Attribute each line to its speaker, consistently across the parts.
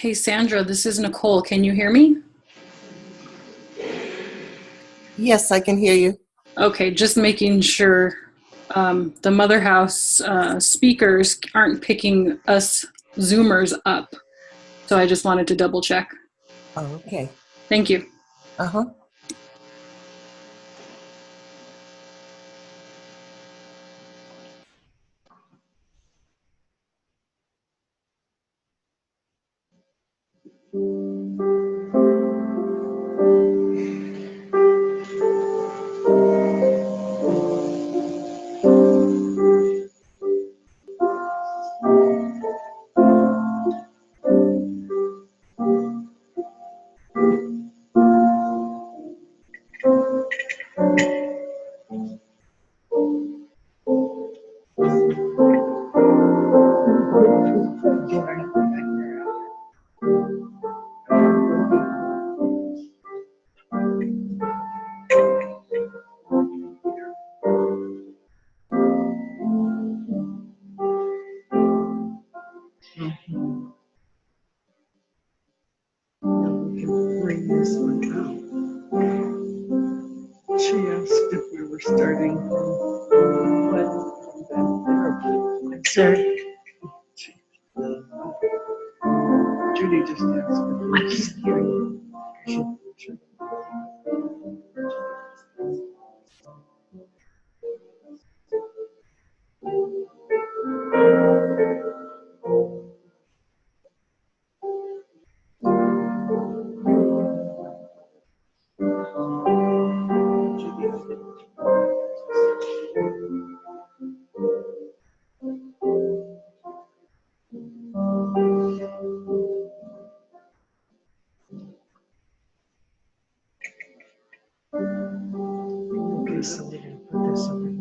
Speaker 1: Hey Sandra, this is Nicole. Can you hear me?
Speaker 2: Yes, I can hear you.
Speaker 1: Okay, just making sure the Mother House speakers aren't picking us Zoomers up. So I just wanted to double check.
Speaker 2: Oh, okay.
Speaker 1: Thank you.
Speaker 2: Uh-huh.
Speaker 3: We can bring this one out. She asked if we were starting from therapy. I'm sorry. Judy just asked if we were starting. Okay, so we're gonna put this over here.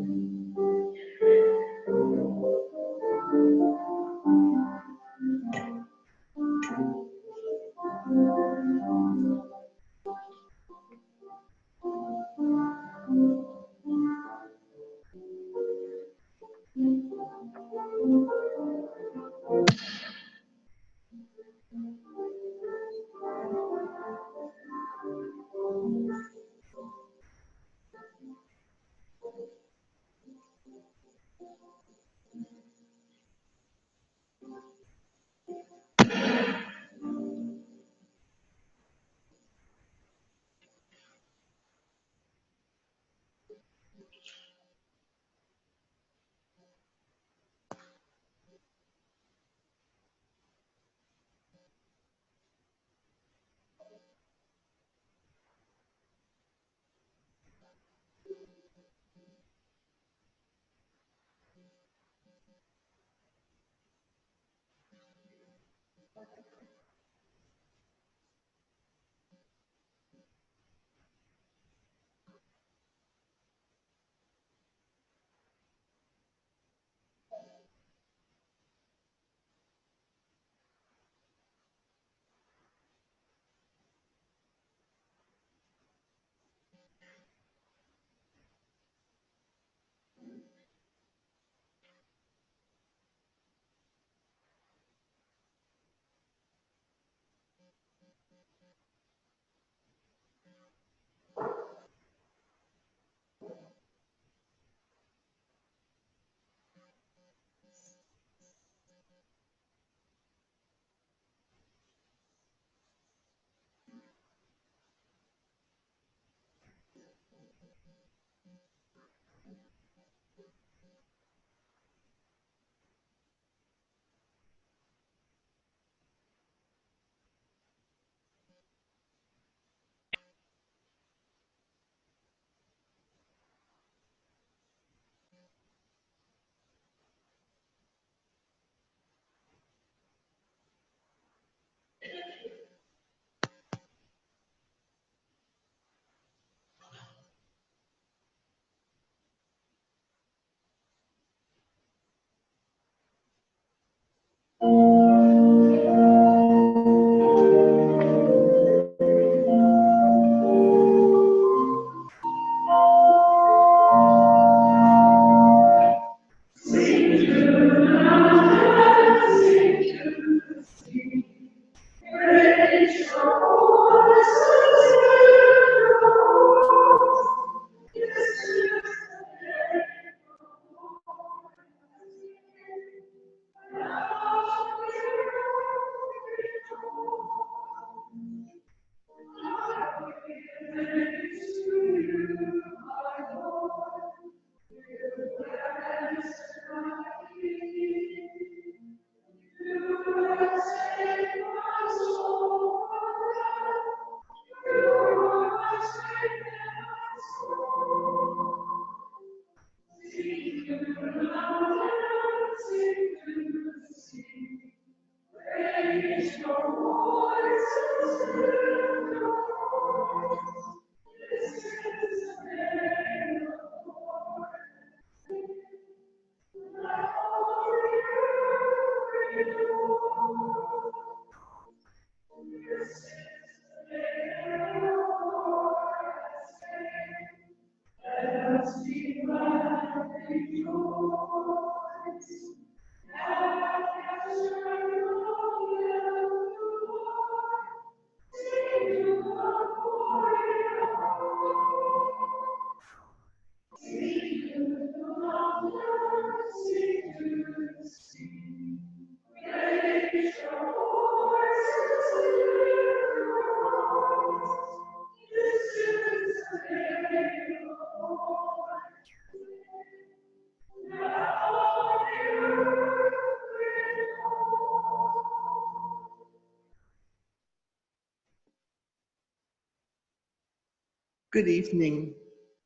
Speaker 3: Good evening.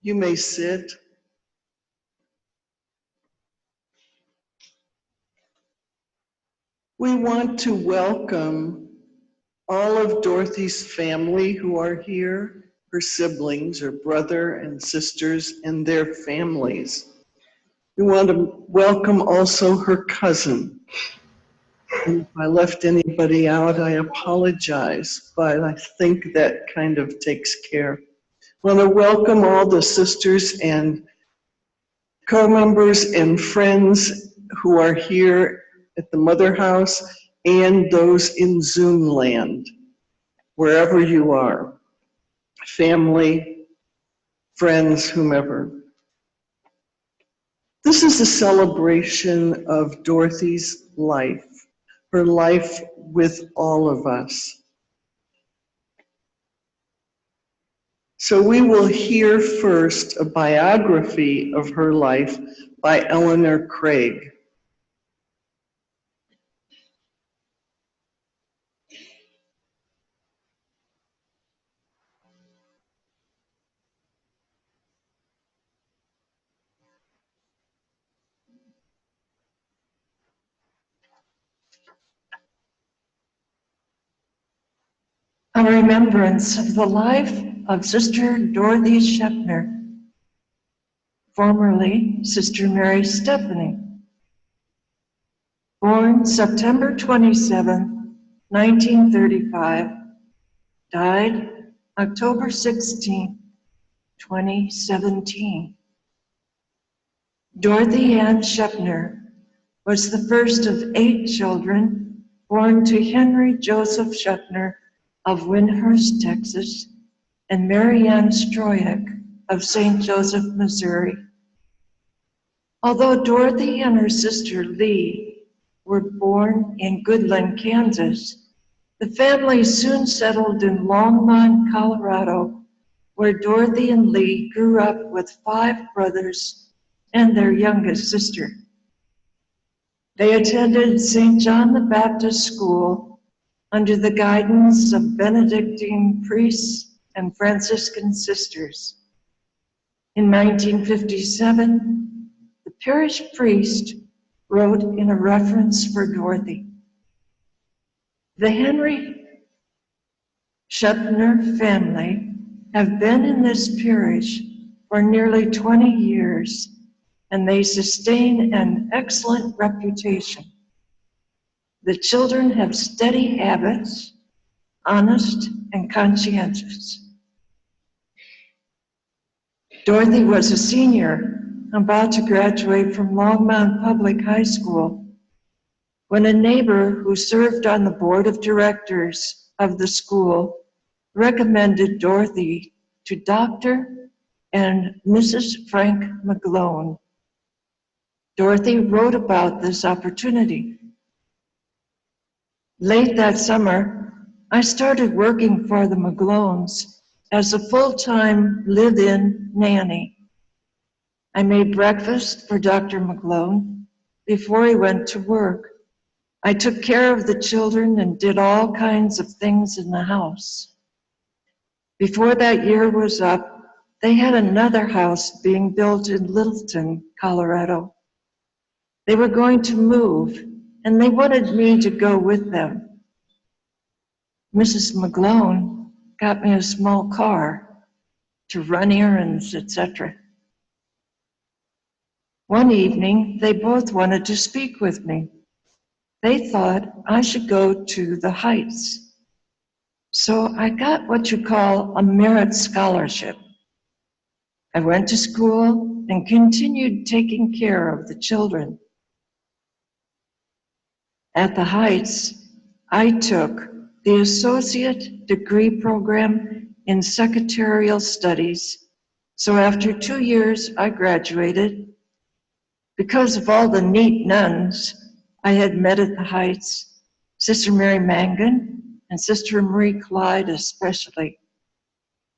Speaker 3: You may sit. We want to welcome all of Dorothy's family who are here, her siblings, her brother and sisters and their families. We want to welcome also her cousin. And if I left anybody out, I apologize, but I think that kind of takes care. I want to welcome all the sisters and co-members and friends who are here at the Mother House and those in Zoom land, wherever you are, family, friends, whomever. This is a celebration of Dorothy's life, her life with all of us. So we will hear first a biography of her life by Eleanor Craig.
Speaker 4: A remembrance of the life of Sister Dorothy Scheopner, formerly Sister Mary Stephanie. Born September 27, 1935, died October 16, 2017. Dorothy Ann Scheopner was the first of 8 children born to Henry Joseph Scheopner of Windhurst, Texas, and Mary Ann Stroyak of St. Joseph, Missouri. Although Dorothy and her sister Lee were born in Goodland, Kansas, the family soon settled in Longmont, Colorado, where Dorothy and Lee grew up with 5 brothers and their youngest sister. They attended St. John the Baptist School under the guidance of Benedictine priests and Franciscan sisters. In 1957, the parish priest wrote in a reference for Dorothy, "The Henry Scheopner family have been in this parish for nearly 20 years, and they sustain an excellent reputation. The children have steady habits, honest and conscientious." Dorothy was a senior about to graduate from Longmont Public High School when a neighbor who served on the board of directors of the school recommended Dorothy to Dr. and Mrs. Frank McGlone. Dorothy wrote about this opportunity. Late that summer, I started working for the McGlones as a full-time live-in nanny. I made breakfast for Dr. McGlone before he went to work. I took care of the children and did all kinds of things in the house. Before that year was up, they had another house being built in Littleton, Colorado. They were going to move, and they wanted me to go with them. Mrs. McGlone got me a small car to run errands, etc. One evening, they both wanted to speak with me. They thought I should go to the Heights. So I got what you call a merit scholarship. I went to school and continued taking care of the children. At the Heights, I took the associate degree program in secretarial studies. So after 2 years, I graduated. Because of all the neat nuns I had met at the Heights, Sister Mary Mangan and Sister Marie Clyde especially,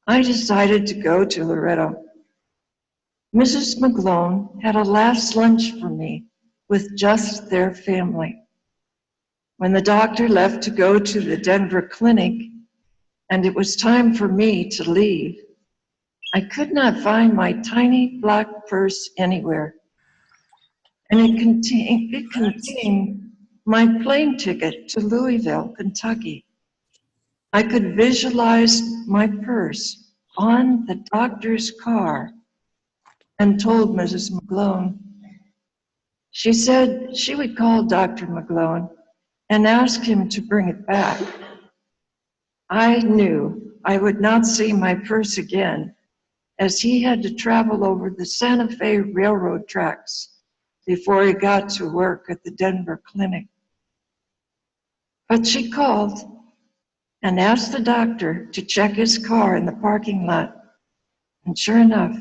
Speaker 4: I decided to go to Loretto. Mrs. McGlone had a last lunch for me with just their family. When the doctor left to go to the Denver clinic and it was time for me to leave, I could not find my tiny black purse anywhere, and it contained my plane ticket to Louisville, Kentucky. I could visualize my purse on the doctor's car and told Mrs. McGlone. She said she would call Dr. McGlone and ask him to bring it back. I knew I would not see my purse again, as he had to travel over the Santa Fe Railroad tracks before he got to work at the Denver clinic. But she called and asked the doctor to check his car in the parking lot. And sure enough,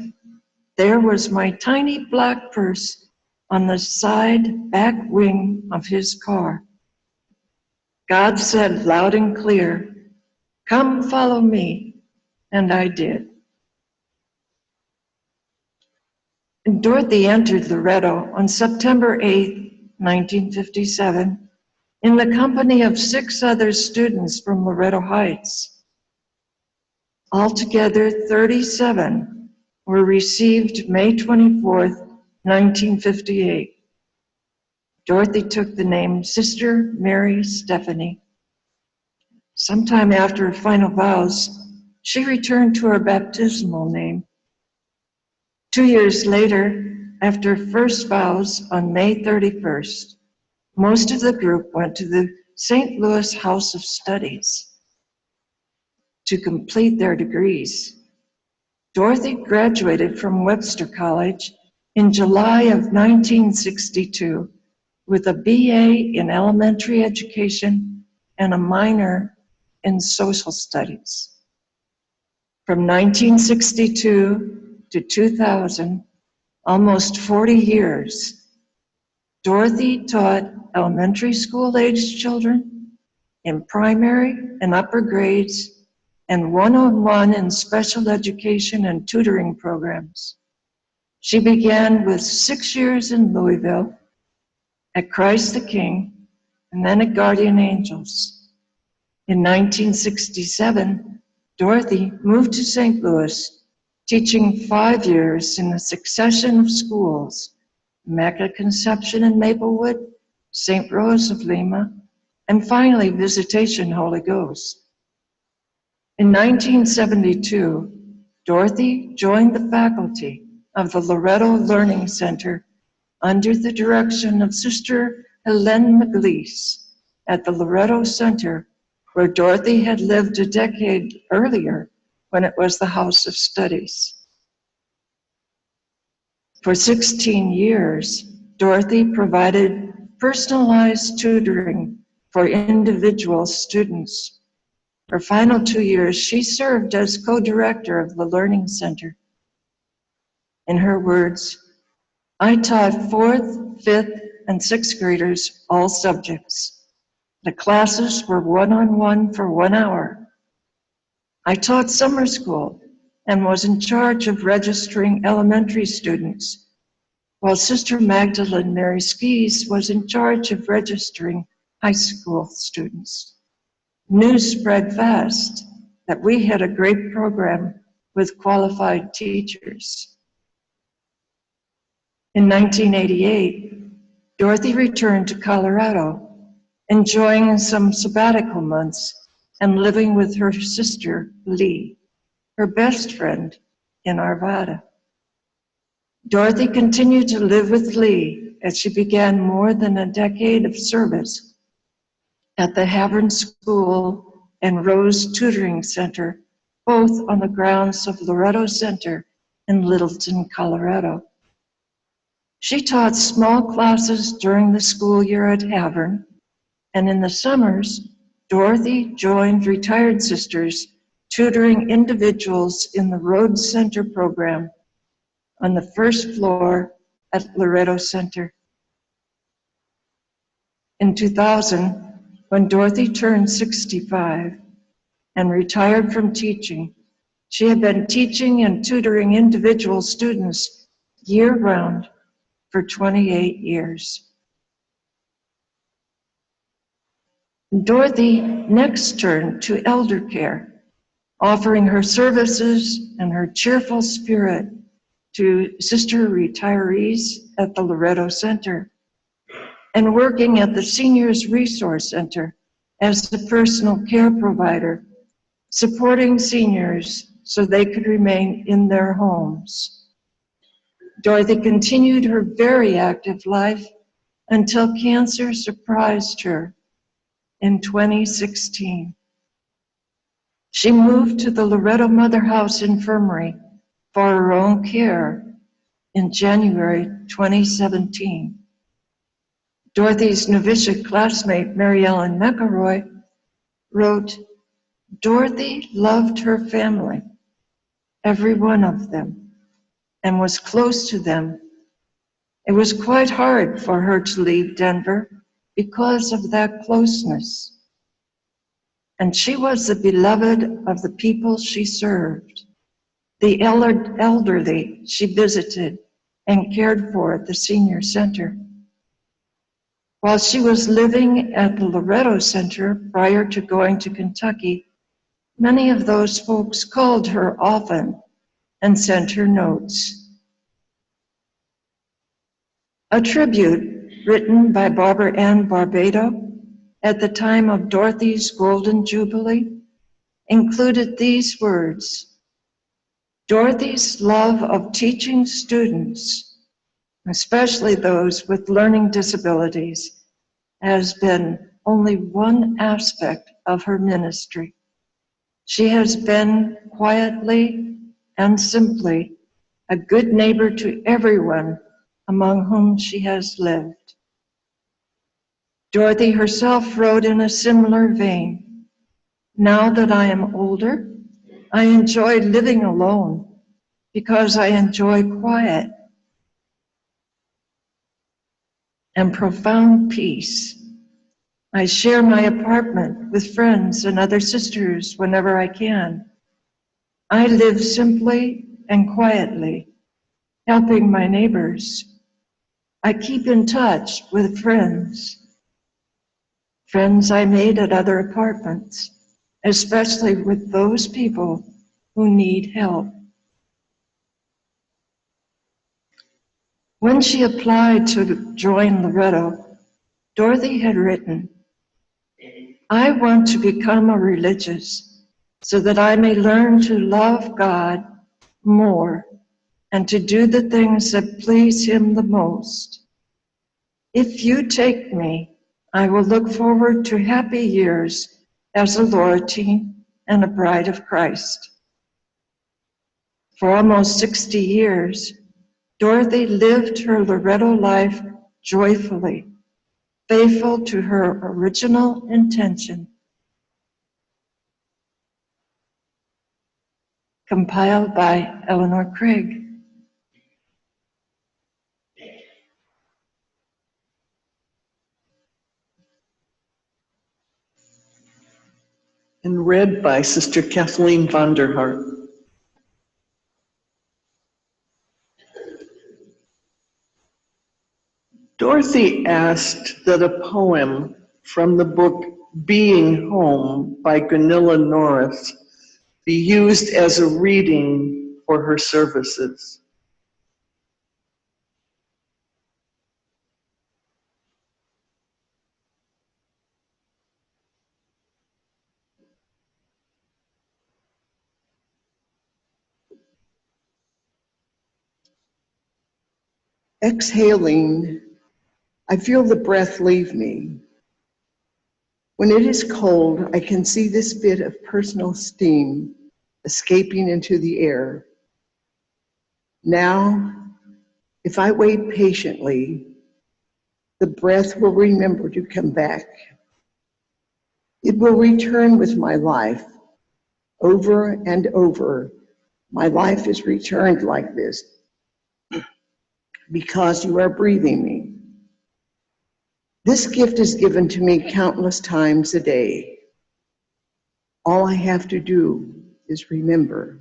Speaker 4: there was my tiny black purse on the side back wing of his car. God said loud and clear, "Come follow me," and I did. And Dorothy entered Loretto on September 8, 1957, in the company of 6 other students from Loretto Heights. Altogether, 37 were received May 24, 1958. Dorothy took the name Sister Mary Stephanie. Sometime after her final vows, she returned to her baptismal name. 2 years later, after first vows on May 31st, most of the group went to the St. Louis House of Studies to complete their degrees. Dorothy graduated from Webster College in July of 1962 with a BA in elementary education and a minor in social studies. From 1962 to 2000, almost 40 years, Dorothy taught elementary school-aged children in primary and upper grades and one-on-one and special education and tutoring programs. She began with 6 years in Louisville, at Christ the King, and then at Guardian Angels. In 1967, Dorothy moved to St. Louis, teaching 5 years in a succession of schools, Immaculate Conception in Maplewood, St. Rose of Lima, and finally Visitation Holy Ghost. In 1972, Dorothy joined the faculty of the Loretto Learning Center under the direction of Sister Helene McLeese at the Loretto Center, where Dorothy had lived a decade earlier when it was the House of Studies. For 16 years, Dorothy provided personalized tutoring for individual students. Her final 2 years, she served as co-director of the Learning Center. In her words, "I taught 4th, 5th, and 6th graders all subjects. The classes were one-on-one for 1 hour. I taught summer school and was in charge of registering elementary students, while Sister Magdalene Mary Skies was in charge of registering high school students. News spread fast that we had a great program with qualified teachers." In 1988, Dorothy returned to Colorado, enjoying some sabbatical months and living with her sister, Lee, her best friend in Arvada. Dorothy continued to live with Lee as she began more than a decade of service at the Havern School and Rose Tutoring Center, both on the grounds of Loretto Center in Littleton, Colorado. She taught small classes during the school year at Havern, and in the summers, Dorothy joined retired sisters tutoring individuals in the Rhodes Center program on the first floor at Loretto Center. In 2000, when Dorothy turned 65 and retired from teaching, she had been teaching and tutoring individual students year-round for 28 years. Dorothy next turned to elder care offering her services and her cheerful spirit to sister retirees at the Loretto Center, and working at the Seniors Resource Center as the personal care provider, supporting seniors so they could remain in their homes. Dorothy continued her very active life until cancer surprised her in 2016. She moved to the Loretto Mother House Infirmary for her own care in January 2017. Dorothy's novitiate classmate, Mary Ellen McElroy, wrote, "Dorothy loved her family, every one of them, and was close to them. It was quite hard for her to leave Denver because of that closeness. And she was the beloved of the people she served, the elderly she visited and cared for at the senior center. While she was living at the Loretto Center prior to going to Kentucky, many of those folks called her often and sent her notes." A tribute written by Barbara Ann Barbado at the time of Dorothy's Golden Jubilee included these words: "Dorothy's love of teaching students, especially those with learning disabilities, has been only one aspect of her ministry. She has been quietly and simply a good neighbor to everyone among whom she has lived." Dorothy herself wrote in a similar vein, "Now that I am older, I enjoy living alone because I enjoy quiet and profound peace. I share my apartment with friends and other sisters whenever I can. I live simply and quietly, helping my neighbors. I keep in touch with friends I made at other apartments, especially with those people who need help." When she applied to join Loretto, Dorothy had written, "I want to become a religious so that I may learn to love God more and to do the things that please Him the most. If you take me, I will look forward to happy years as a Loretine and a bride of Christ." For almost 60 years, Dorothy lived her Loretto life joyfully, faithful to her original intention. Compiled by Eleanor Craig.
Speaker 3: And read by Sister Kathleen Vonderhart. Dorothy asked that a poem from the book Being Home by Gunilla Norris be used as a reading for her services.
Speaker 5: Exhaling, I feel the breath leave me. When it is cold, I can see this bit of personal steam escaping into the air. Now, if I wait patiently, the breath will remember to come back. It will return with my life. Over and over, my life is returned like this because you are breathing me. This gift is given to me countless times a day. All I have to do is remember.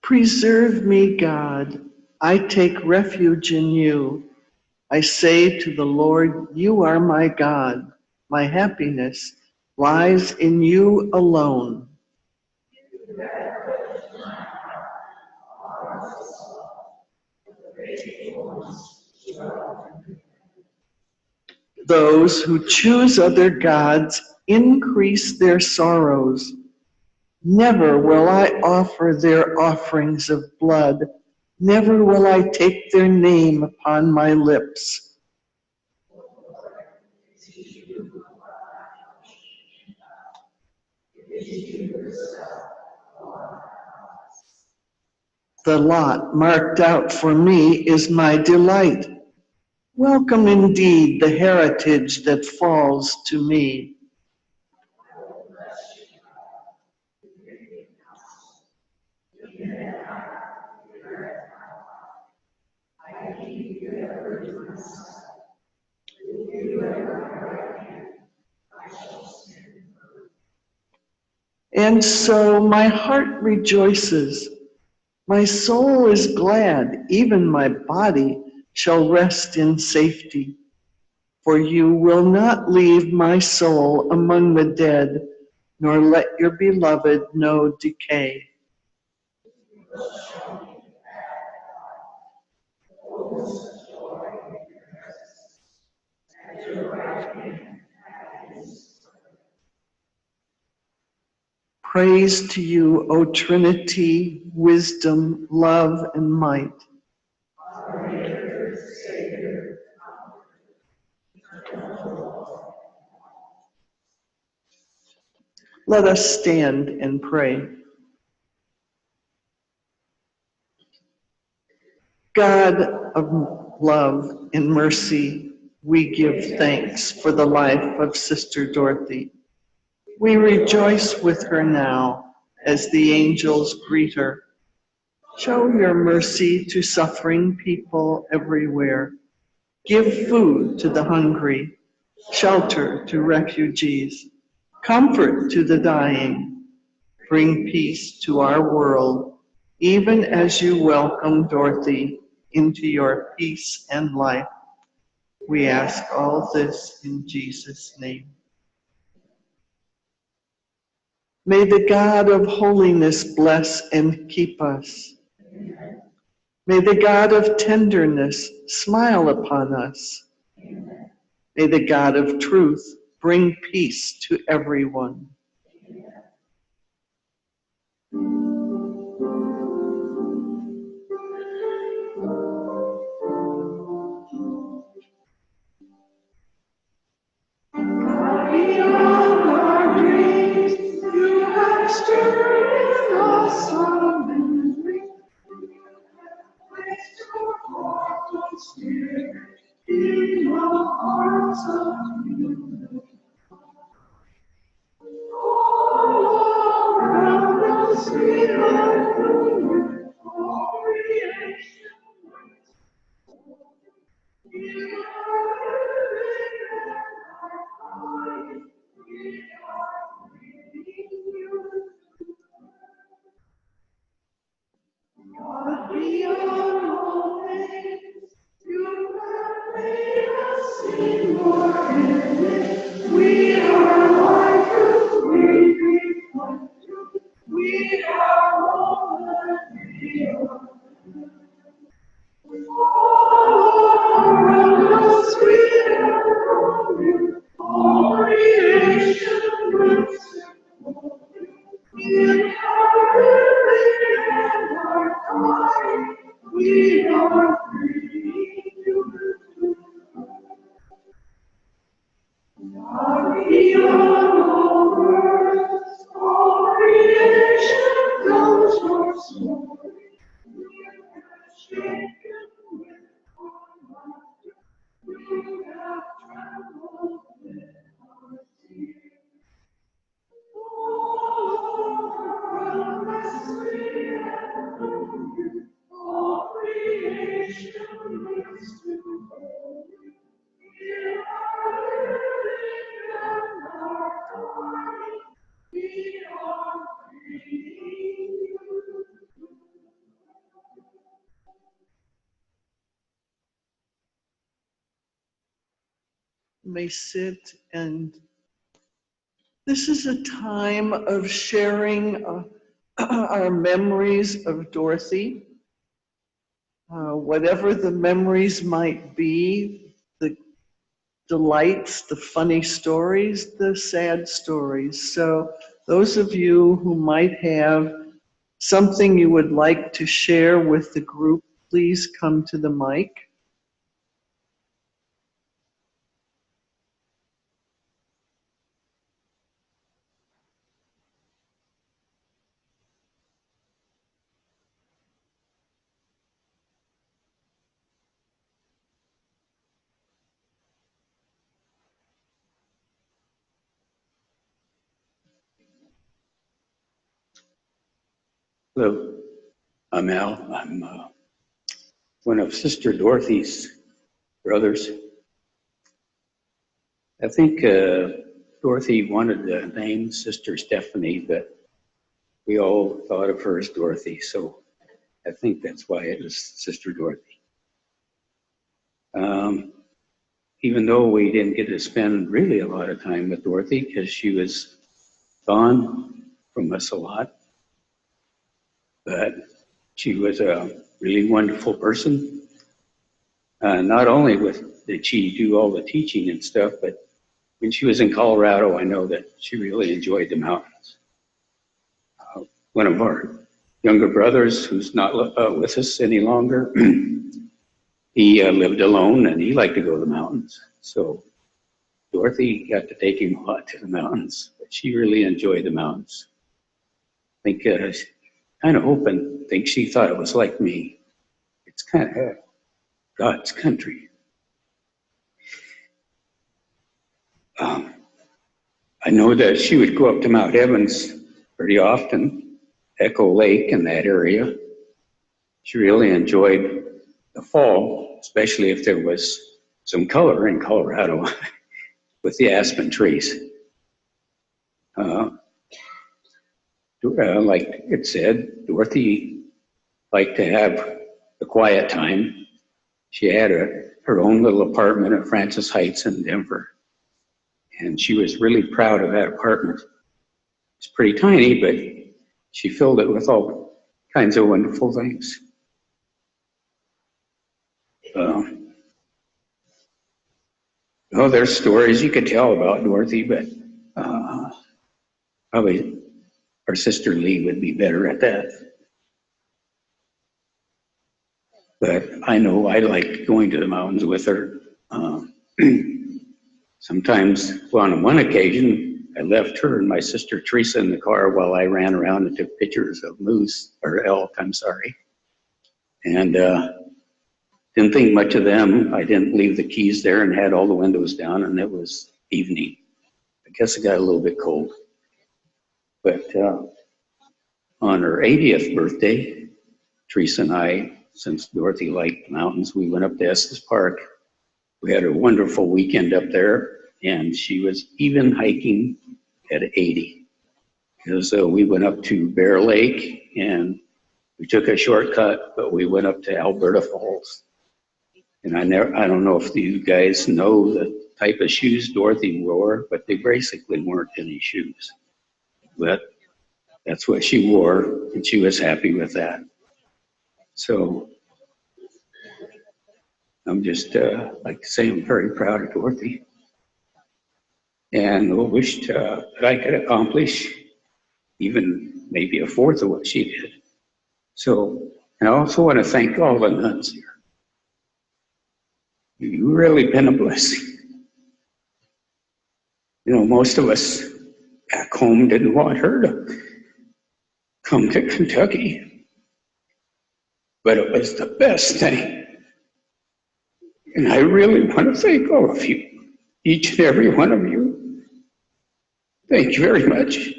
Speaker 3: Preserve me, God. I take refuge in you. I say to the Lord, you are my God. My happiness lies in you alone. Those who choose other gods increase their sorrows. Never will I offer their offerings of blood. Never will I take their name upon my lips. The lot marked out for me is my delight. Welcome indeed the heritage that falls to me. And so my heart rejoices. My soul is glad. Even my body shall rest in safety. For you will not leave my soul among the dead, nor let your beloved know decay. Praise to you, O Trinity, wisdom, love, and might. Let us stand and pray. God of love and mercy, we give thanks for the life of Sister Dorothy. We rejoice with her now as the angels greet her. Show your mercy to suffering people everywhere. Give food to the hungry, shelter to refugees, comfort to the dying. Bring peace to our world, even as you welcome Dorothy into your peace and life. We ask all this in Jesus' name. May the God of holiness bless and keep us. May the God of tenderness smile upon us. May the God of truth bring peace to everyone. may sit, and this is a time of sharing our memories of Dorothy. Whatever the memories might be, the delights, the funny stories, the sad stories. So those of you who might have something you would like to share with the group, please come to the mic.
Speaker 6: Hello, I'm Al. I'm one of Sister Dorothy's brothers. I think Dorothy wanted the name Sister Stephanie, but we all thought of her as Dorothy, so I think that's why it was Sister Dorothy. Even though we didn't get to spend really a lot of time with Dorothy because she was gone from us a lot, but she was a really wonderful person. Not only did she do all the teaching and stuff, but when she was in Colorado, I know that she really enjoyed the mountains. One of our younger brothers, who's not with us any longer, he lived alone and he liked to go to the mountains. So Dorothy got to take him a lot to the mountains, but she really enjoyed the mountains. I think, kind of hope and think she thought it was like me. It's kind of God's country. I know that she would go up to Mount Evans pretty often, Echo Lake in that area. She really enjoyed the fall, especially if there was some color in Colorado with the aspen trees. Like it said, Dorothy liked to have a quiet time. She had her own little apartment at Francis Heights in Denver. And she was really proud of that apartment. It's pretty tiny, but she filled it with all kinds of wonderful things. Oh, there's stories you could tell about Dorothy, but probably our sister Lee would be better at that. But I know I liked going to the mountains with her. Sometimes, well, on one occasion, I left her and my sister Teresa in the car while I ran around and took pictures of moose, or elk, I'm sorry. And didn't think much of them. I didn't leave the keys there and had all the windows down, and it was evening. I guess it got a little bit cold. But on her 80th birthday, Teresa and I, since Dorothy liked mountains, we went up to Estes Park. We had a wonderful weekend up there, and she was even hiking at 80. Because we went up to Bear Lake, and we took a shortcut, but we went up to Alberta Falls. And I don't know if you guys know the type of shoes Dorothy wore, but they basically weren't any shoes. But that's what she wore, and she was happy with that. So I'm just, like to say, I'm very proud of Dorothy. And I wished that I could accomplish even maybe a fourth of what she did. So, and I also want to thank all the nuns here. You've really been a blessing. You know, most of us back home didn't want her to come to Kentucky, but it was the best thing. And I really want to thank all of you, each and every one of you. Thank you very much.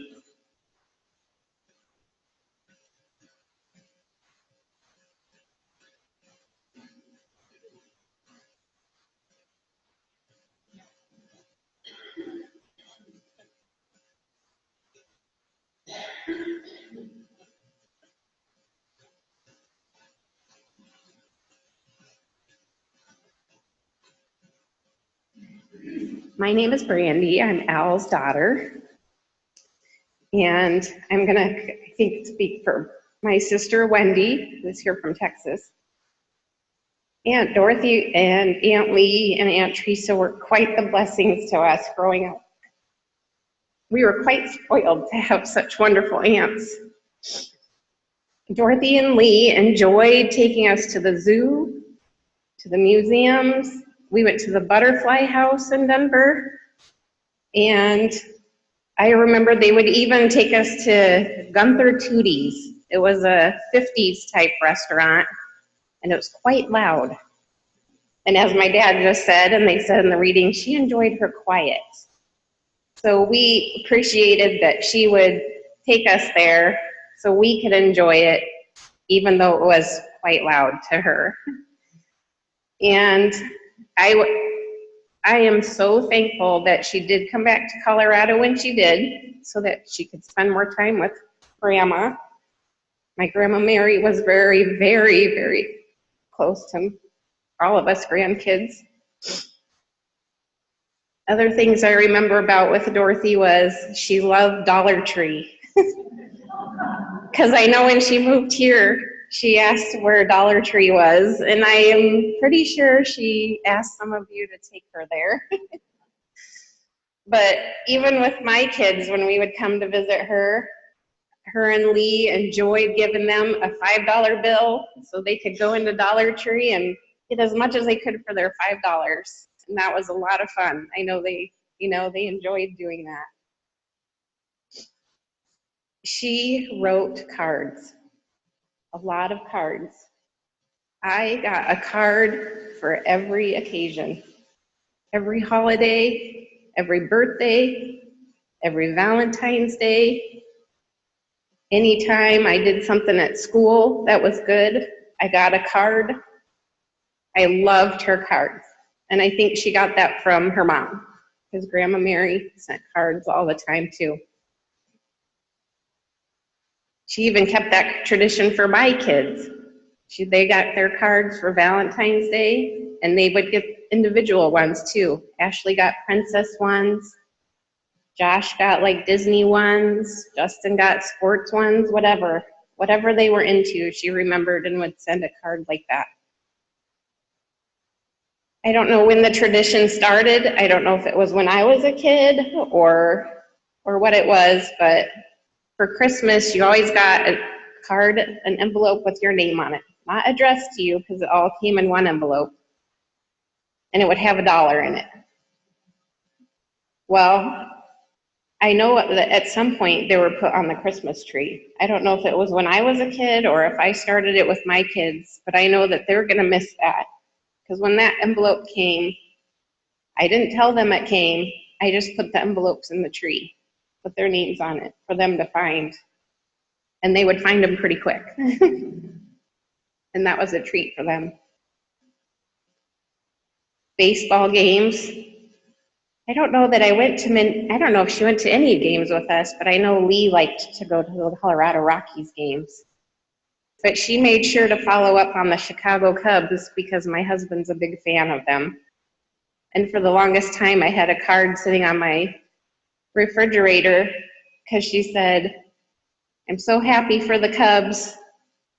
Speaker 7: My name is Brandy. I'm Al's daughter. And I'm going to, I think, speak for my sister Wendy, who's here from Texas. Aunt Dorothy and Aunt Lee and Aunt Teresa were quite the blessings to us growing up. We were quite spoiled to have such wonderful aunts. Dorothy and Lee enjoyed taking us to the zoo, to the museums. We went to the Butterfly House in Denver. And I remember they would even take us to Gunther Tootie's. It was a 50s type restaurant, and it was quite loud. And as my dad just said, and they said in the reading, she enjoyed her quiet. So we appreciated that she would take us there so we could enjoy it, even though it was quite loud to her. And I am so thankful that she did come back to Colorado when she did, so that she could spend more time with Grandma. My Grandma Mary was very, very, very close to all of us grandkids. Other things I remember about with Dorothy was she loved Dollar Tree. Because I know when she moved here, she asked where Dollar Tree was, and I am pretty sure she asked some of you to take her there. But even with my kids, when we would come to visit her, her and Lee enjoyed giving them a $5 bill so they could go into Dollar Tree and get as much as they could for their $5. And that was a lot of fun. I know they enjoyed doing that. She wrote cards, a lot of cards. I got a card for every occasion, every holiday, every birthday, every Valentine's Day. Anytime I did something at school that was good, I got a card. I loved her cards. And I think she got that from her mom, because Grandma Mary sent cards all the time too. She even kept that tradition for my kids. They got their cards for Valentine's Day, and they would get individual ones too. Ashley got princess ones. Josh got like Disney ones. Justin got sports ones, whatever. Whatever they were into, she remembered and would send a card like that. I don't know when the tradition started. I don't know if it was when I was a kid or what it was, but for Christmas, you always got a card, an envelope with your name on it. Not addressed to you, because it all came in one envelope. And it would have $1 in it. Well, I know that at some point they were put on the Christmas tree. I don't know if it was when I was a kid or if I started it with my kids, but I know that they're gonna miss that. Because when that envelope came, I didn't tell them it came, I just put the envelopes in the tree, put their names on it for them to find. And they would find them pretty quick. And that was a treat for them. Baseball games. I don't know that I went to I don't know if she went to any games with us, but I know Lee liked to go to the Colorado Rockies games. But she made sure to follow up on the Chicago Cubs because my husband's a big fan of them. And for the longest time, I had a card sitting on my refrigerator because she said, "I'm so happy for the Cubs.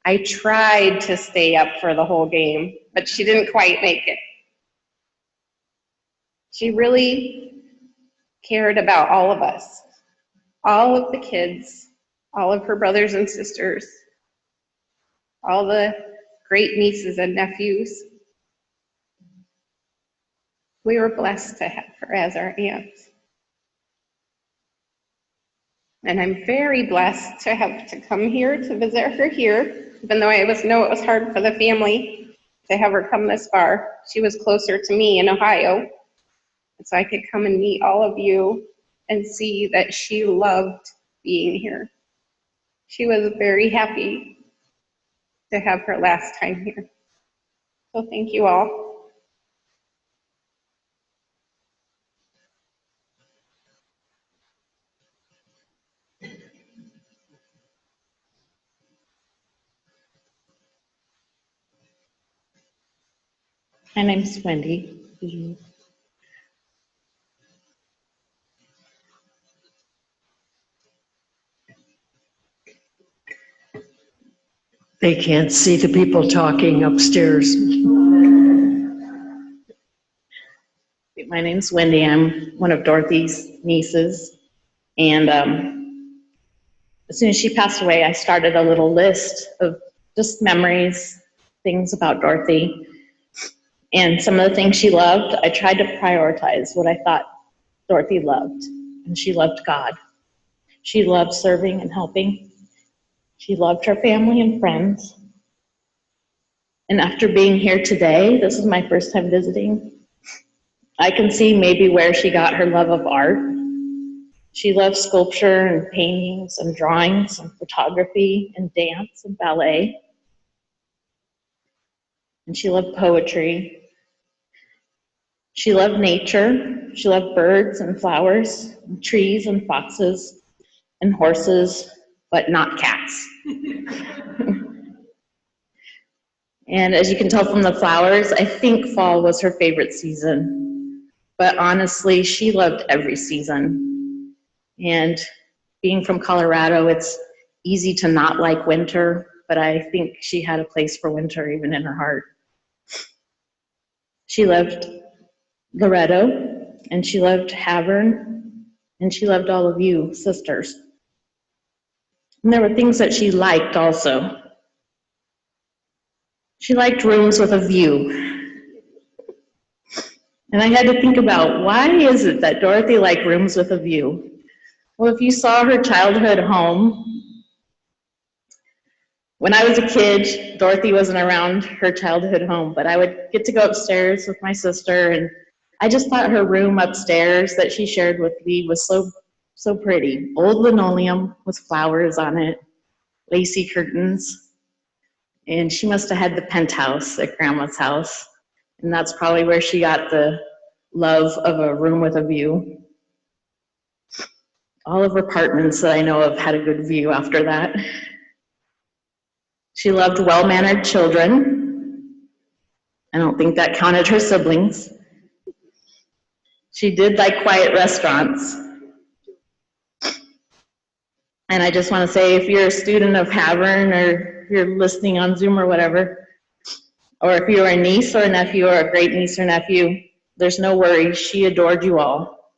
Speaker 7: I tried to stay up for the whole game, but she didn't quite make it." She really cared about all of us, all of the kids, all of her brothers and sisters, all the great nieces and nephews. We were blessed to have her as our aunt. And I'm very blessed to have to come here to visit her here, even though I know it was hard for the family to have her come this far. She was closer to me in Ohio, so I could come and meet all of you and see that she loved being here. She was very happy to have her last time here. So thank you all.
Speaker 8: My name's Wendy.
Speaker 4: They can't see the people talking upstairs.
Speaker 8: My name's Wendy. I'm one of Dorothy's nieces. And as soon as she passed away, I started a little list of just memories, things about Dorothy. And some of the things she loved, I tried to prioritize what I thought Dorothy loved. And she loved God. She loved serving and helping. She loved her family and friends. And after being here today, this is my first time visiting, I can see maybe where she got her love of art. She loved sculpture and paintings and drawings and photography and dance and ballet. And she loved poetry. She loved nature. She loved birds and flowers, and trees and foxes and horses, but not cats. And as you can tell from the flowers, I think fall was her favorite season. But honestly, she loved every season. And being from Colorado, it's easy to not like winter, but I think she had a place for winter even in her heart. She loved Loretto, and she loved Havern, and she loved all of you, sisters. And there were things that she liked also. She liked rooms with a view. And I had to think about, why is it that Dorothy liked rooms with a view? Well, if you saw her childhood home, when I was a kid, Dorothy wasn't around her childhood home, but I would get to go upstairs with my sister, and I just thought her room upstairs that she shared with me was so pretty. Old linoleum with flowers on it, lacy curtains, and she must have had the penthouse at Grandma's house, and that's probably where she got the love of a room with a view. All of her apartments that I know of had a good view after that. She loved well-mannered children. I don't think that counted her siblings. She did like quiet restaurants. And I just want to say, if you're a student of Havern, or if you're listening on Zoom or whatever, or if you're a niece or a nephew or a great niece or nephew, there's no worries. She adored you all.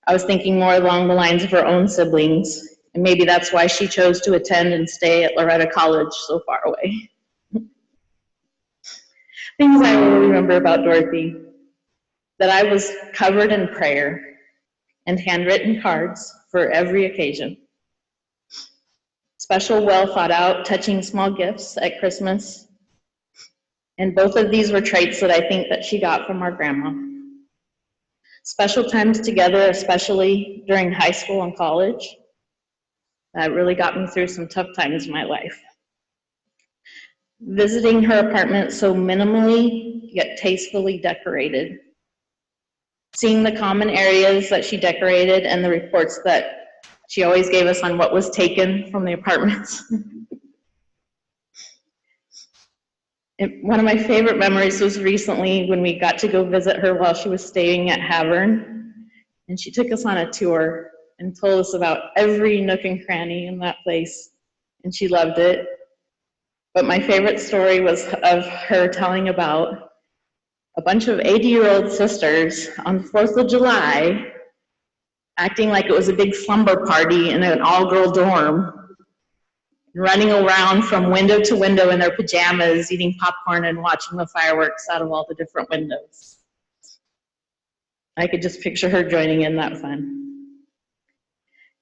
Speaker 8: I was thinking more along the lines of her own siblings, and maybe that's why she chose to attend and stay at Loretta College so far away. Things I will remember about Dorothy: that I was covered in prayer and handwritten cards for every occasion. Special, well thought out, touching small gifts at Christmas. And both of these were traits that I think that she got from our grandma. Special times together, especially during high school and college. That really got me through some tough times in my life. Visiting her apartment so minimally yet tastefully decorated. Seeing the common areas that she decorated and the reports that she always gave us on what was taken from the apartments. One of my favorite memories was recently when we got to go visit her while she was staying at Havern, and she took us on a tour and told us about every nook and cranny in that place, and she loved it. But my favorite story was of her telling about a bunch of 80-year-old sisters on the 4th of July acting like it was a big slumber party in an all-girl dorm, running around from window to window in their pajamas, eating popcorn and watching the fireworks out of all the different windows. I could just picture her joining in that fun.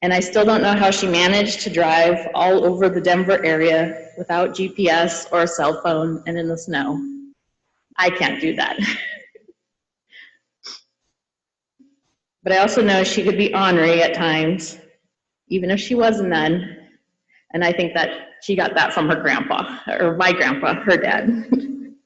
Speaker 8: And I still don't know how she managed to drive all over the Denver area without GPS or a cell phone and in the snow. I can't do that. But I also know she could be ornery at times, even if she was a nun. And I think that she got that from her grandpa, or my grandpa, her dad. And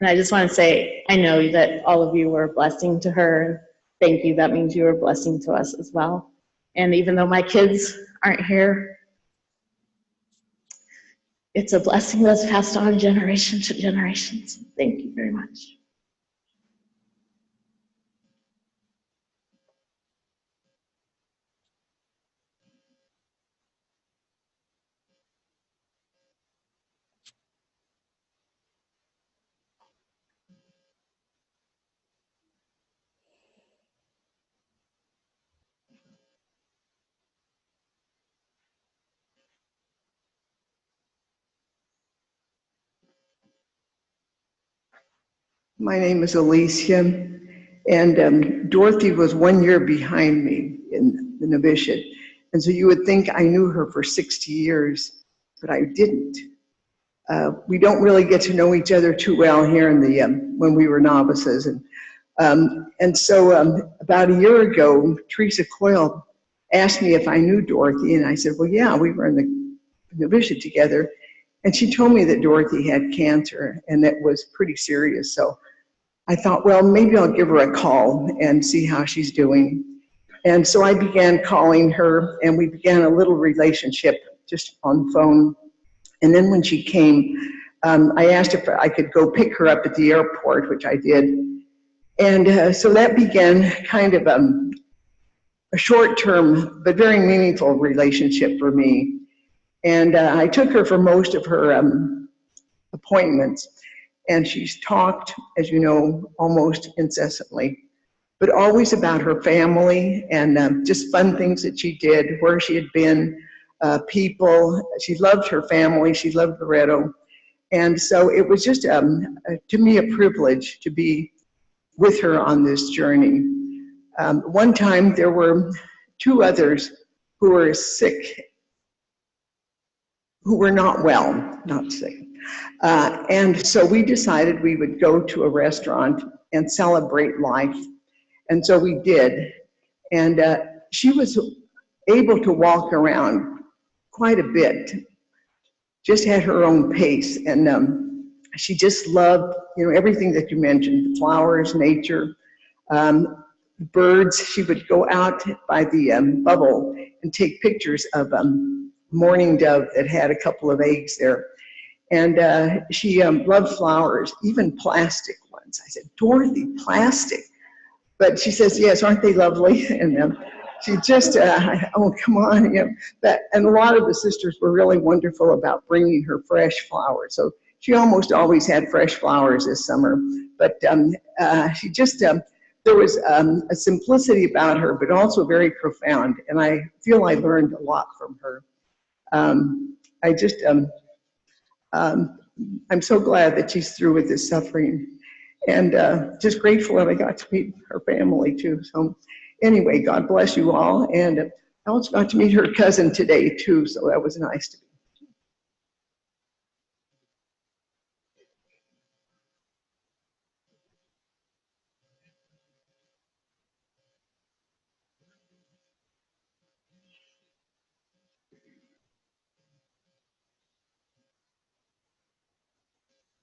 Speaker 8: I just want to say, I know that all of you were a blessing to her. Thank you. That means you were a blessing to us as well. And even though my kids aren't here, it's a blessing that's passed on generation to generation. So thank you very much.
Speaker 5: My name is Alicia, and Dorothy was 1 year behind me in the novitiate. And so you would think I knew her for 60 years, but I didn't. We don't really get to know each other too well here in the when we were novices. And so about a year ago, Teresa Coyle asked me if I knew Dorothy, and I said, well, yeah, we were in the novitiate together. And she told me that Dorothy had cancer, and that was pretty serious. So I thought, well, maybe I'll give her a call and see how she's doing. And so I began calling her, and we began a little relationship just on the phone. And then when she came, I asked if I could go pick her up at the airport, which I did. And so that began kind of a short-term but very meaningful relationship for me. And I took her for most of her appointments, and she's talked, as you know, almost incessantly, but always about her family and just fun things that she did, where she had been, people. She loved her family. She loved Loretto. And so it was just, to me, a privilege to be with her on this journey. One time there were two others who were sick, who were not well, not sick. And so we decided we would go to a restaurant and celebrate life. And so we did. And she was able to walk around quite a bit, just had her own pace. And she just loved, everything that you mentioned, the flowers, nature, birds. She would go out by the bubble and take pictures of mourning dove that had a couple of eggs there. And she loved flowers, even plastic ones. I said, Dorothy, plastic? But she says, yes, aren't they lovely? And she just, oh, come on. And a lot of the sisters were really wonderful about bringing her fresh flowers. So she almost always had fresh flowers this summer. But she just, there was a simplicity about her, but also very profound. And I feel I learned a lot from her. I'm so glad that she's through with this suffering, and just grateful that I got to meet her family too. So anyway, God bless you all. And I also got to meet her cousin today too, so that was nice to me.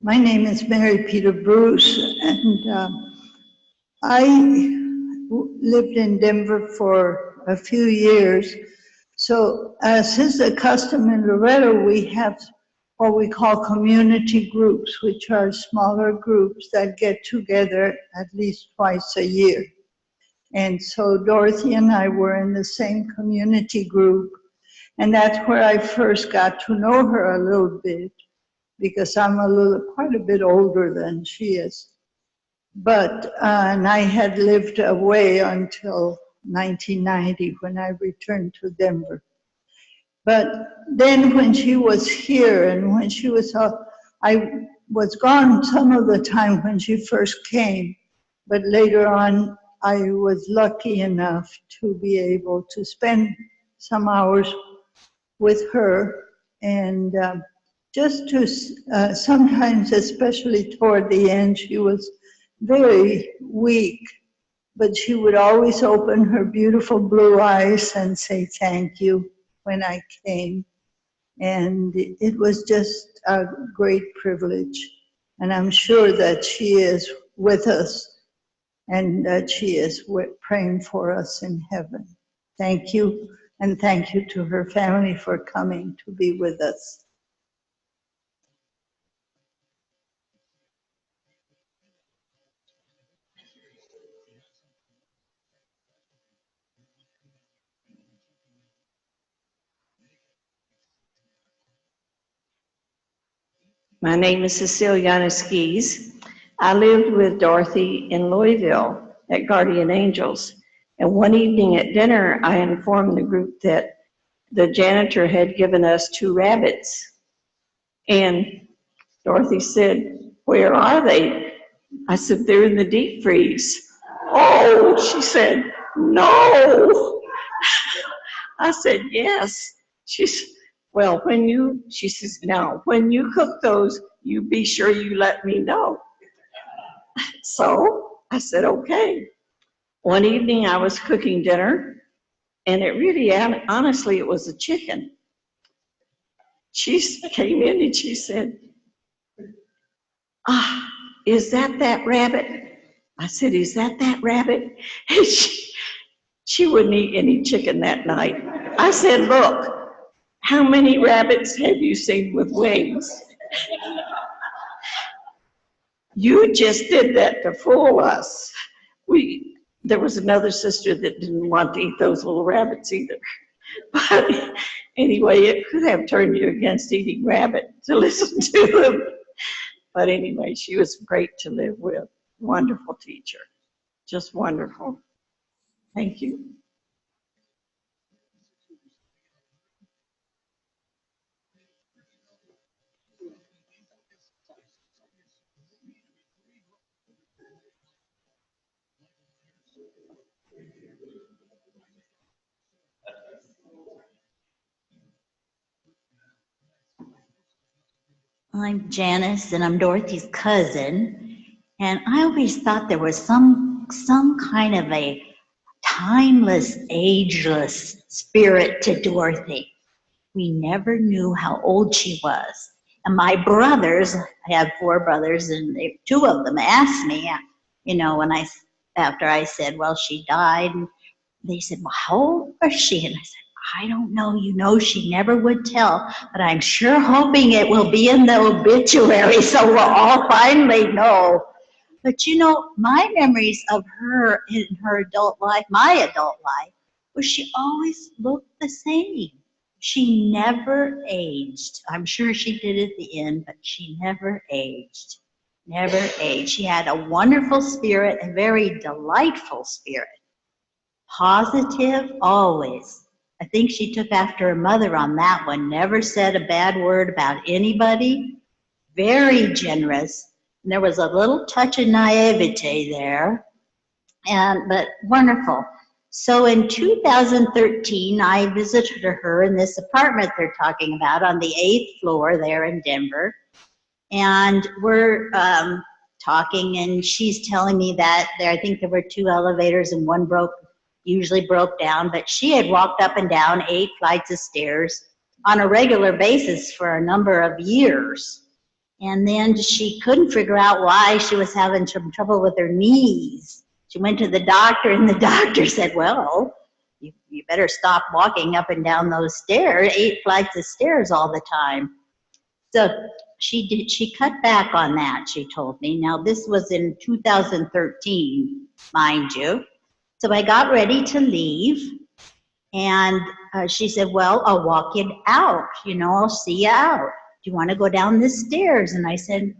Speaker 9: My name is Mary Peter Bruce, and I lived in Denver for a few years. So as is the custom in Loretto, we have what we call community groups, which are smaller groups that get together at least twice a year. And so Dorothy and I were in the same community group, and that's where I first got to know her a little bit, because I'm quite a bit older than she is. But, and I had lived away until 1990 when I returned to Denver. But then when she was here and when she was, I was gone some of the time when she first came, but later on I was lucky enough to be able to spend some hours with her, and just to sometimes, especially toward the end, she was very weak, but she would always open her beautiful blue eyes and say thank you when I came. And it was just a great privilege. And I'm sure that she is with us and that she is praying for us in heaven. Thank you, and thank you to her family for coming to be with us.
Speaker 4: My name is Cecilia Skis. I lived with Dorothy in Louisville at Guardian Angels. And one evening at dinner, I informed the group that the janitor had given us 2 rabbits. And Dorothy said, where are they? I said, they're in the deep freeze. Oh, she said, no. I said, yes. Well, she says, now, when you cook those, you be sure you let me know. So I said, okay. One evening I was cooking dinner, and it really, honestly, it was a chicken. She came in and she said, is that rabbit? I said, is that rabbit? And she wouldn't eat any chicken that night. I said, look, how many rabbits have you seen with wings? You just did that to fool us. There was another sister that didn't want to eat those little rabbits either. But anyway, it could have turned you against eating rabbit to listen to them. But anyway, she was great to live with. Wonderful teacher. Just wonderful. Thank you.
Speaker 10: I'm Janice, and I'm Dorothy's cousin. And I always thought there was some kind of a timeless, ageless spirit to Dorothy. We never knew how old she was. And my brothers, I have 4 brothers, and 2 of them asked me, after I said, well, she died, and they said, well, how old was she? And I said, I don't know. She never would tell, but I'm sure hoping it will be in the obituary so we'll all finally know. But my memories of her in her adult life, my adult life, was she always looked the same. She never aged. I'm sure she did at the end, but she never aged. Never aged. She had a wonderful spirit, a very delightful spirit. Positive always. I think she took after her mother on that one. Never said a bad word about anybody. Very generous. And there was a little touch of naivete there, but wonderful. So in 2013, I visited her in this apartment they're talking about on the 8th floor there in Denver. And we're talking, and she's telling me that I think there were 2 elevators and one usually broke down, but she had walked up and down 8 flights of stairs on a regular basis for a number of years. And then she couldn't figure out why she was having some trouble with her knees. She went to the doctor, and the doctor said, well, you better stop walking up and down those stairs, 8 flights of stairs all the time. So she cut back on that, she told me. Now, this was in 2013, mind you. So I got ready to leave, and she said, well, I'll walk you out. I'll see you out. Do you want to go down the stairs? And I said,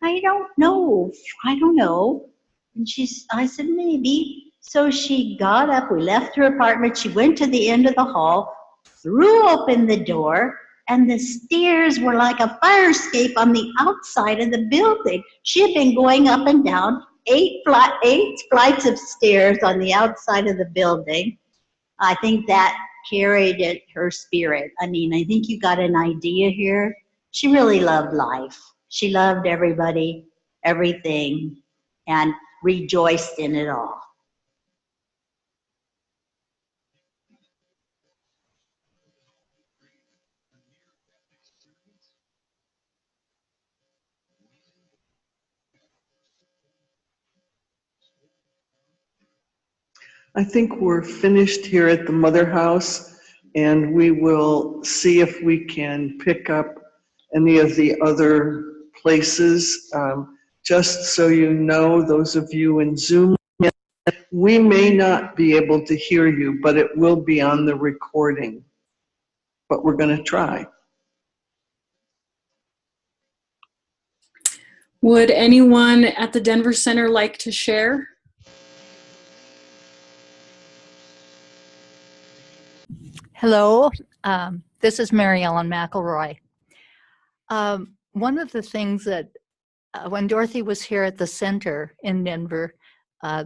Speaker 10: I don't know. And I said, maybe. So she got up. We left her apartment. She went to the end of the hall, threw open the door, and the stairs were like a fire escape on the outside of the building. She had been going up and down 8 flights of stairs on the outside of the building. I think that carried her spirit. I think you got an idea here. She really loved life. She loved everybody, everything, and rejoiced in it all.
Speaker 3: I think we're finished here at the Mother House, and we will see if we can pick up any of the other places. Just so you know, those of you in Zoom, we may not be able to hear you, but it will be on the recording. But we're going to try.
Speaker 1: Would anyone at the Denver Center like to share?
Speaker 11: Hello, this is Mary Ellen McElroy. One of the things that when Dorothy was here at the center in Denver,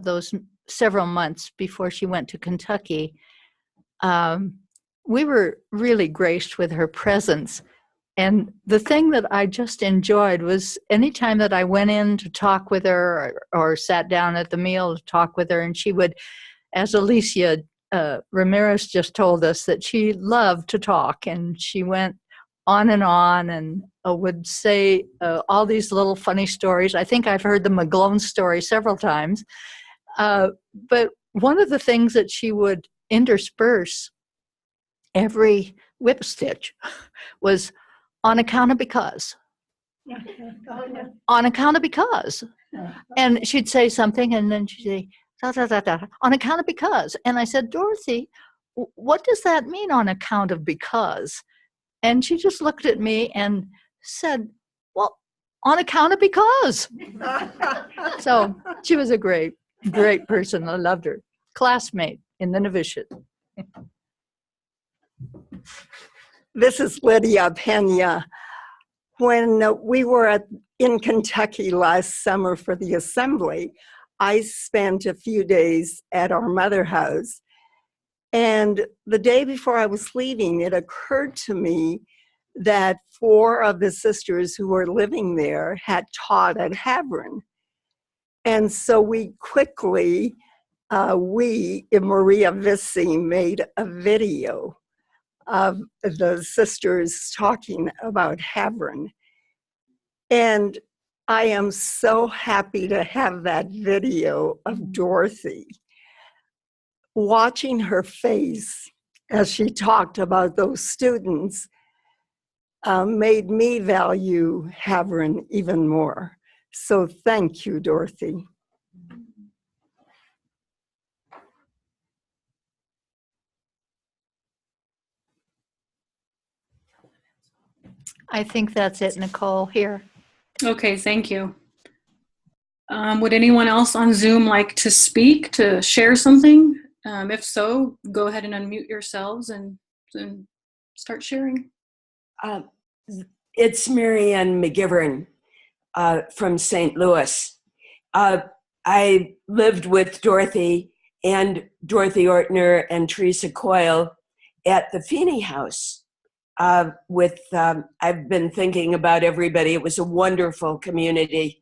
Speaker 11: those several months before she went to Kentucky, we were really graced with her presence. And the thing that I just enjoyed was anytime that I went in to talk with her or sat down at the meal to talk with her, and she would, as Alicia Ramirez just told us, that she loved to talk, and she went on and would say all these little funny stories. I think I've heard the McGlone story several times. But one of the things that she would intersperse every whip stitch was on account of because. On account of because. And she'd say something and then she'd say, da, da, da, da, on account of because. And I said, Dorothy, what does that mean on account of because? And she just looked at me and said, well, on account of because. So she was a great person. I loved her. Classmate in the novitiate.
Speaker 12: This is Lydia Pena. When we were in Kentucky last summer for the assembly, I spent a few days at our mother house. And the day before I was leaving, it occurred to me that 4 of the sisters who were living there had taught at Havern. And so we quickly, Maria Vissi, made a video of the sisters talking about Havern. And I am so happy to have that video of Dorothy. Watching her face as she talked about those students made me value Havern even more. So thank you, Dorothy.
Speaker 11: I think that's it, Nicole, here.
Speaker 1: Okay, thank you. Would anyone else on Zoom like to speak, to share something? If so, go ahead and unmute yourselves and start sharing.
Speaker 13: It's Marianne McGivern from St. Louis. I lived with Dorothy and Dorothy Ortner and Teresa Coyle at the Feeney House. I've been thinking about everybody. It was a wonderful community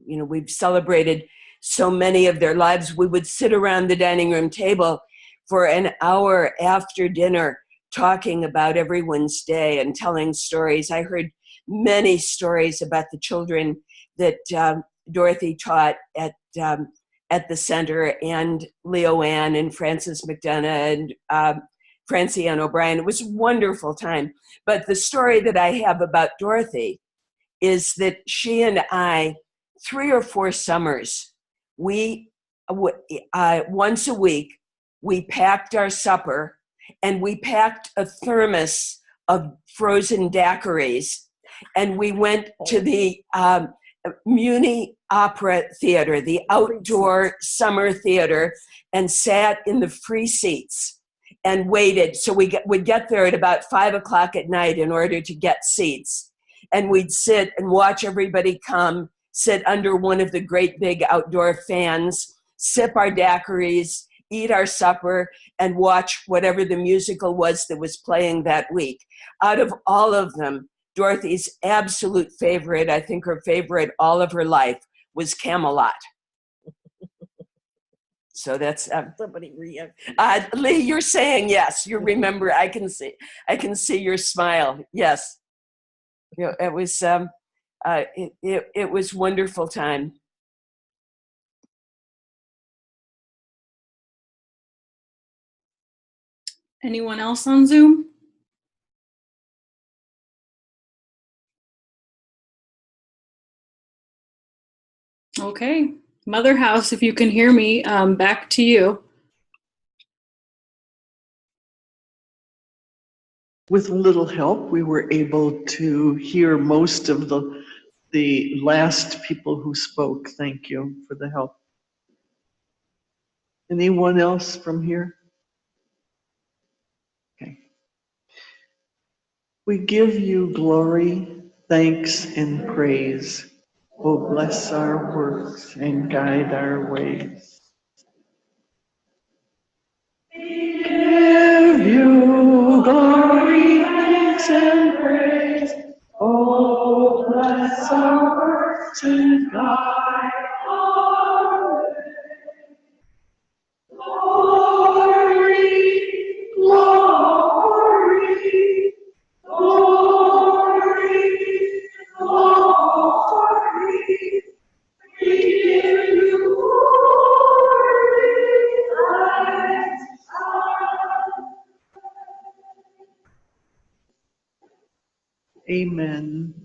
Speaker 13: we've celebrated so many of their lives. We would sit around the dining room table for an hour after dinner talking about everyone's day and telling stories. I heard many stories about the children that Dorothy taught at the center, and Leo Ann and Frances McDonough and Francianne O'Brien. It was a wonderful time. But the story that I have about Dorothy is that she and I, 3 or 4 summers, once a week, we packed our supper and we packed a thermos of frozen daiquiris, and we went to the Muni Opera Theater, the outdoor summer theater, and sat in the free seats and waited. So we'd get there at about 5 o'clock at night in order to get seats. And we'd sit and watch everybody come, sit under one of the great big outdoor fans, sip our daiquiris, eat our supper, and watch whatever the musical was that was playing that week. Out of all of them, Dorothy's absolute favorite, I think her favorite all of her life, was Camelot. So that's somebody. Lee, you're saying yes. You remember? I can see your smile. Yes, it was it was wonderful time.
Speaker 1: Anyone else on Zoom? Okay, Mother House, if you can hear me, back to you.
Speaker 3: With a little help, we were able to hear most of the last people who spoke. Thank you for the help. Anyone else from here? Okay. We give you glory thanks and praise. Oh, bless our works and guide our ways. Give you glory, thanks, and praise. Oh, bless our works and guide our way. Glory, glory, glory, glory. We give you glory, thanks, Amen.